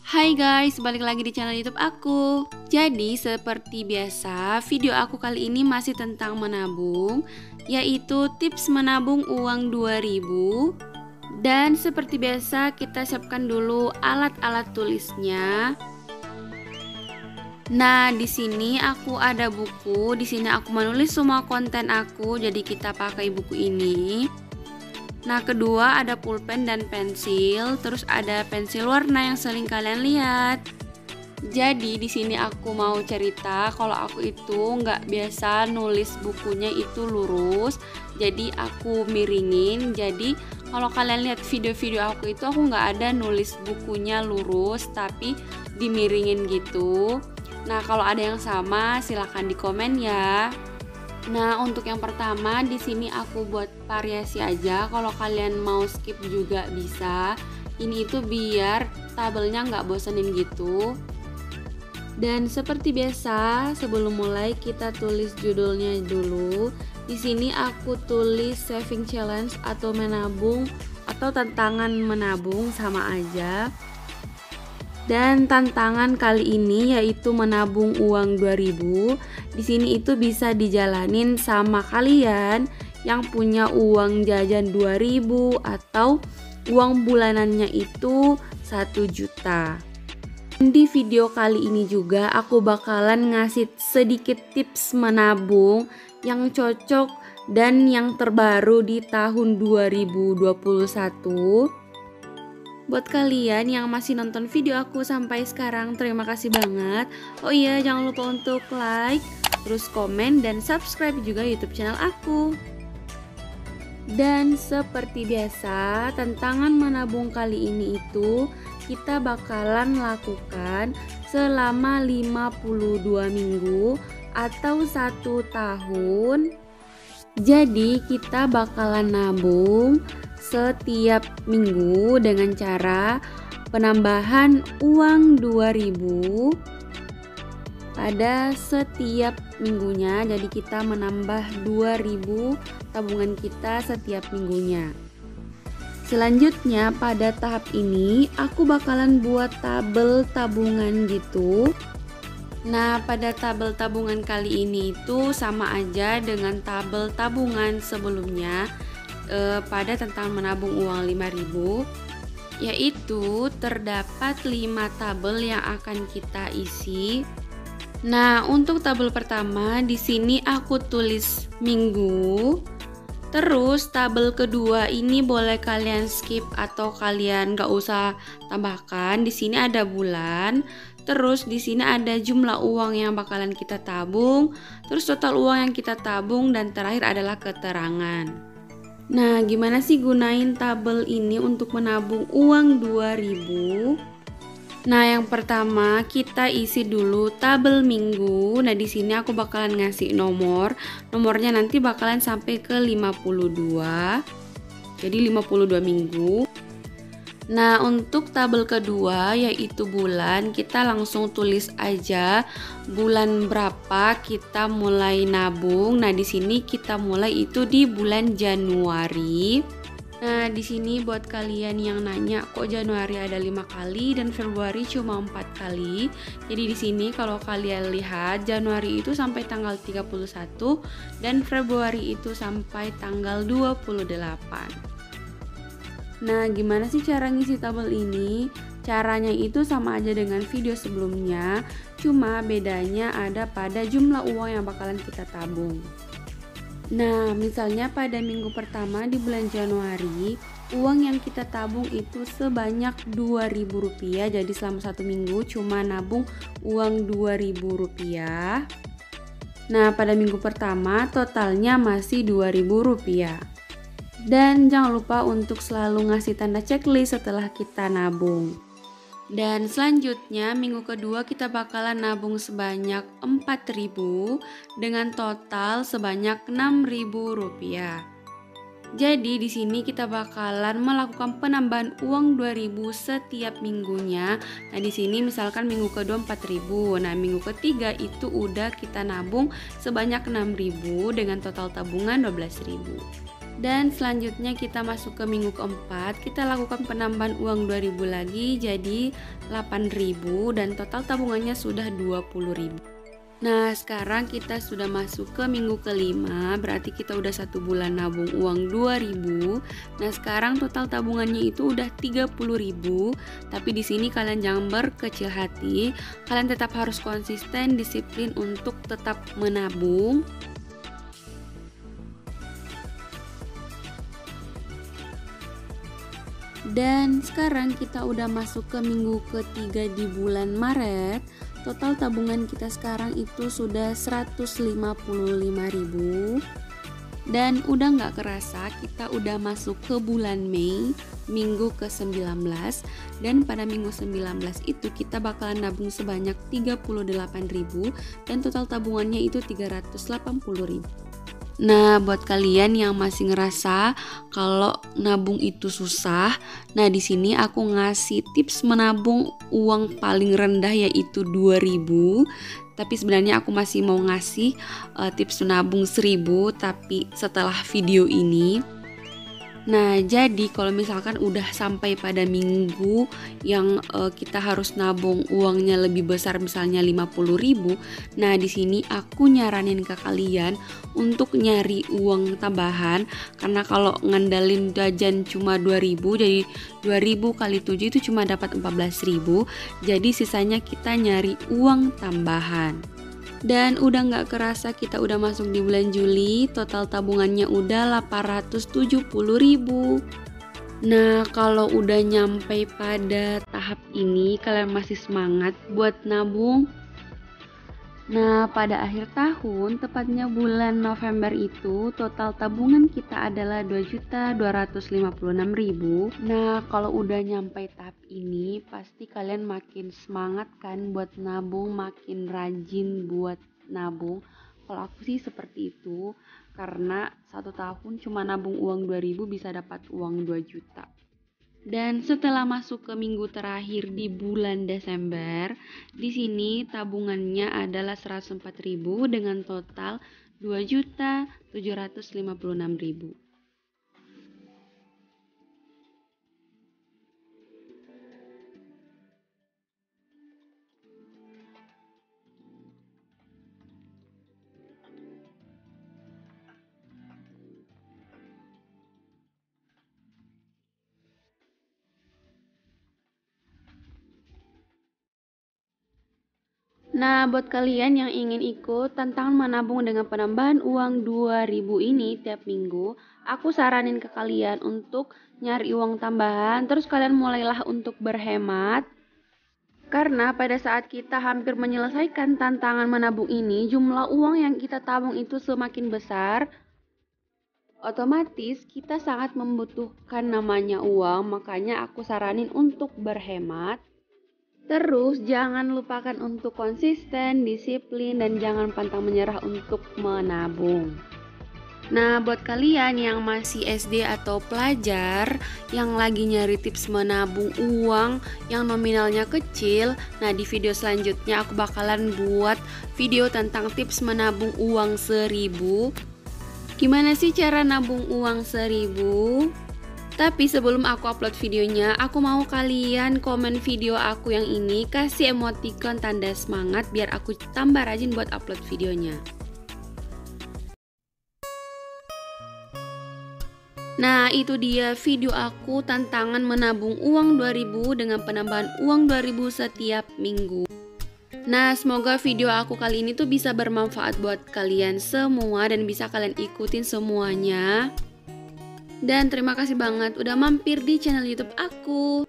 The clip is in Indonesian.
Hai guys, balik lagi di channel YouTube aku. Jadi seperti biasa, video aku kali ini masih tentang menabung, yaitu tips menabung uang 2000. Dan seperti biasa kita siapkan dulu alat-alat tulisnya. Nah, di sini aku ada buku. Di sini aku menulis semua konten aku, jadi kita pakai buku ini. Nah, kedua ada pulpen dan pensil, terus ada pensil warna yang sering kalian lihat. Jadi di sini aku mau cerita kalau aku itu nggak biasa nulis bukunya itu lurus, jadi aku miringin. Jadi kalau kalian lihat video-video aku itu aku nggak ada nulis bukunya lurus, tapi dimiringin gitu. Nah, kalau ada yang sama silahkan di komen ya. Nah, untuk yang pertama di sini aku buat variasi aja. Kalau kalian mau skip juga bisa. Ini itu biar tabelnya nggak bosenin gitu. Dan seperti biasa, sebelum mulai kita tulis judulnya dulu. Di sini aku tulis saving challenge atau menabung atau tantangan menabung sama aja. Dan tantangan kali ini yaitu menabung uang 2000. Di sini itu bisa dijalanin sama kalian yang punya uang jajan 2000 atau uang bulanannya itu 1 juta. Di video kali ini juga aku bakalan ngasih sedikit tips menabung yang cocok dan yang terbaru di tahun 2021. Buat kalian yang masih nonton video aku sampai sekarang, terima kasih banget. Oh iya, jangan lupa untuk like, terus komen dan subscribe juga YouTube channel aku. Dan seperti biasa, tantangan menabung kali ini itu kita bakalan lakukan selama 52 minggu atau 1 tahun. Jadi kita bakalan nabung setiap minggu dengan cara penambahan uang 2000 pada setiap minggunya. Jadi kita menambah 2000 tabungan kita setiap minggunya. Selanjutnya pada tahap ini aku bakalan buat tabel tabungan gitu. Nah, pada tabel tabungan kali ini itu sama aja dengan tabel tabungan sebelumnya. Pada tentang menabung uang 5000, yaitu terdapat 5 tabel yang akan kita isi. Nah, untuk tabel pertama di sini aku tulis minggu. Terus tabel kedua ini boleh kalian skip atau kalian gak usah tambahkan. Di sini ada bulan. Terus di sini ada jumlah uang yang bakalan kita tabung. Terus total uang yang kita tabung dan terakhir adalah keterangan. Nah, gimana sih gunain tabel ini untuk menabung uang 2000? Nah, yang pertama kita isi dulu tabel minggu. Nah, di sini aku bakalan ngasih nomornya nanti bakalan sampai ke 52. Jadi 52 minggu. Nah, untuk tabel kedua yaitu bulan, kita langsung tulis aja bulan berapa kita mulai nabung. Nah, di sini kita mulai itu di bulan Januari. Nah, di sini buat kalian yang nanya kok Januari ada 5 kali dan Februari cuma 4 kali. Jadi di sini kalau kalian lihat Januari itu sampai tanggal 31 dan Februari itu sampai tanggal 28. Nah, gimana sih cara ngisi tabel ini? Caranya itu sama aja dengan video sebelumnya, cuma bedanya ada pada jumlah uang yang bakalan kita tabung. Nah, misalnya pada minggu pertama di bulan Januari, uang yang kita tabung itu sebanyak Rp2.000. Jadi selama 1 minggu cuma nabung uang Rp2.000. Nah, pada minggu pertama totalnya masih Rp2.000. Dan jangan lupa untuk selalu ngasih tanda checklist setelah kita nabung. Dan selanjutnya minggu kedua kita bakalan nabung sebanyak 4.000 dengan total sebanyak Rp6.000. Jadi di sini kita bakalan melakukan penambahan uang 2.000 setiap minggunya. Nah, di sini misalkan minggu kedua 4.000. Nah, minggu ketiga itu udah kita nabung sebanyak 6.000 dengan total tabungan 12.000. Dan selanjutnya kita masuk ke minggu keempat, kita lakukan penambahan uang 2000 lagi jadi 8000 dan total tabungannya sudah 20.000. Nah sekarang kita sudah masuk ke minggu kelima, berarti kita udah 1 bulan nabung uang 2000. Nah sekarang total tabungannya itu udah 30.000. Tapi di sini kalian jangan berkecil hati, kalian tetap harus konsisten, disiplin untuk tetap menabung. Dan sekarang kita udah masuk ke minggu ketiga di bulan Maret. Total tabungan kita sekarang itu sudah 155.000. Dan udah nggak kerasa kita udah masuk ke bulan Mei, minggu ke-19. Dan pada minggu 19 itu kita bakalan nabung sebanyak 38.000 dan total tabungannya itu 380.000. Nah, buat kalian yang masih ngerasa kalau nabung itu susah, nah di sini aku ngasih tips menabung uang paling rendah yaitu 2000. Tapi sebenarnya aku masih mau ngasih tips menabung 1000 tapi setelah video ini. Nah, jadi kalau misalkan udah sampai pada minggu yang kita harus nabung uangnya lebih besar, misalnya 50.000. Nah, di sini aku nyaranin ke kalian untuk nyari uang tambahan, karena kalau ngandalin jajan cuma 2000, jadi 2000 kali 7 itu cuma dapat 14.000. Jadi sisanya kita nyari uang tambahan. Dan udah nggak kerasa kita udah masuk di bulan Juli, total tabungannya udah 870.000. Nah, kalau udah nyampe pada tahap ini, kalian masih semangat buat nabung? Nah, pada akhir tahun, tepatnya bulan November itu, total tabungan kita adalah 2.256.000. Nah, kalau udah nyampe tahap ini, pasti kalian makin semangat kan buat nabung, makin rajin buat nabung. Kalau aku sih seperti itu, karena 1 tahun cuma nabung uang 2.000 bisa dapat uang 2 juta. Dan setelah masuk ke minggu terakhir di bulan Desember, di sini tabungannya adalah 104.000 dengan total 2.756.000. Nah, buat kalian yang ingin ikut tantangan menabung dengan penambahan uang 2000 ini tiap minggu, aku saranin ke kalian untuk nyari uang tambahan, terus kalian mulailah untuk berhemat. Karena pada saat kita hampir menyelesaikan tantangan menabung ini, jumlah uang yang kita tabung itu semakin besar. Otomatis kita sangat membutuhkan namanya uang, makanya aku saranin untuk berhemat. Terus jangan lupakan untuk konsisten, disiplin, dan jangan pantang menyerah untuk menabung. Nah, buat kalian yang masih SD atau pelajar yang lagi nyari tips menabung uang yang nominalnya kecil, nah di video selanjutnya aku bakalan buat video tentang tips menabung uang 1000. Gimana sih cara nabung uang 1000? Tapi sebelum aku upload videonya, aku mau kalian komen video aku yang ini, kasih emoticon tanda semangat biar aku tambah rajin buat upload videonya. Nah, itu dia video aku tantangan menabung uang 2000 dengan penambahan uang 2000 setiap minggu. Nah, semoga video aku kali ini tuh bisa bermanfaat buat kalian semua dan bisa kalian ikutin semuanya. Dan terima kasih banget udah mampir di channel YouTube aku.